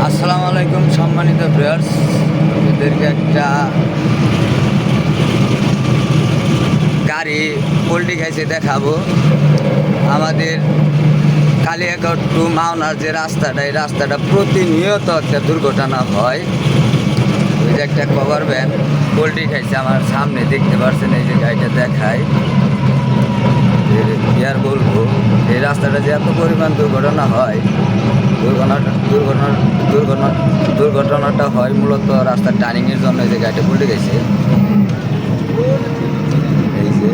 আসসালামু আলাইকুম সম্মানিত ভিউয়ার্স, আপনাদেরকে একটা গাড়ি পোল্ট্রি খাইছে দেখাবো। আমাদের কালিয়াকৈর টু মাওনার যে রাস্তাটা, এই রাস্তাটা প্রতিনিয়ত একটা দুর্ঘটনা হয়। ওই যে একটা কভার ভ্যান পোল্ট্রি খাইছে আমার সামনে, দেখতে পাচ্ছেন। এই যে গাড়িটা দেখায়, আর বলবো এই রাস্তাটা যে এত পরিমাণ দুর্ঘটনা হয়, দুর্ঘটনাটা হয় মূলত রাস্তার টার্নিংয়ের জন্য। যে গাড়িটা পল্টে গেছে, এই যে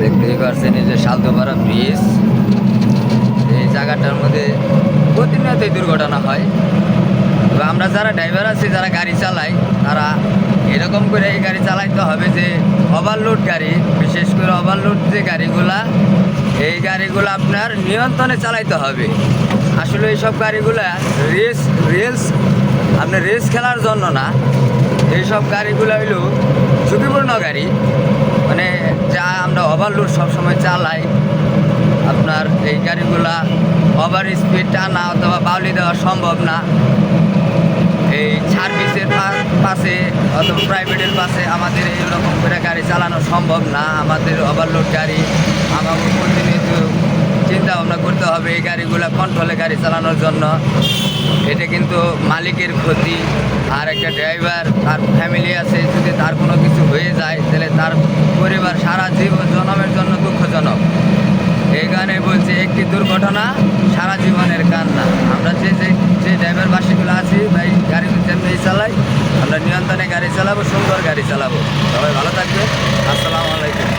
দেখতেই পারছেন, এই যে শালদোপাড়া ব্রিজ, এই জায়গাটার মধ্যে প্রতিনিয়তই দুর্ঘটনা হয়। তবে আমরা যারা ড্রাইভার আছি, যারা গাড়ি চালাই, তারা এরকম করে এই গাড়ি চালাইতে হবে যে ওভারলোড গাড়ি, বিশেষ করে ওভারলোড যে গাড়িগুলা, এই গাড়িগুলো আপনার নিয়ন্ত্রণে চালাইতে হবে। আসলে এইসব গাড়িগুলা রেস আপনার রেস খেলার জন্য না। এইসব গাড়িগুলো হইল ঝুঁকিপূর্ণ গাড়ি, মানে যা আমরা ওভারলোড সবসময় চালাই। আপনার এই গাড়িগুলা ওভার স্পিড টানা অথবা বাউলি দেওয়া সম্ভব না। এই সার্ভিসের পাশে অথবা প্রাইভেটের পাশে আমাদের এইরকম করে গাড়ি চালানো সম্ভব না। আমাদের ওভারলোড গাড়ি আমাকে প্রতিনিয়ত চিন্তা ভাবনা করতে হবে এই গাড়িগুলো কন্ট্রোলে গাড়ি চালানোর জন্য। এটা কিন্তু মালিকের ক্ষতি। আর একটা ড্রাইভার, তার ফ্যামিলি আছে, যদি তার কোনো কিছু হয়ে যায় তাহলে তার পরিবার সারা জীবন জনমের জন্য দুঃখজনক। এই গানে বলছে একটি দুর্ঘটনা সারা জীবনের কান্না। আমরা যে ড্রাইভার বাসীগুলো আছি ভাই, গাড়ি যেমনি চালাই, আমরা নিয়ন্ত্রণে গাড়ি চালাবো, সুন্দর গাড়ি চালাবো। সবাই ভালো থাকবে। আসসালামু আলাইকুম।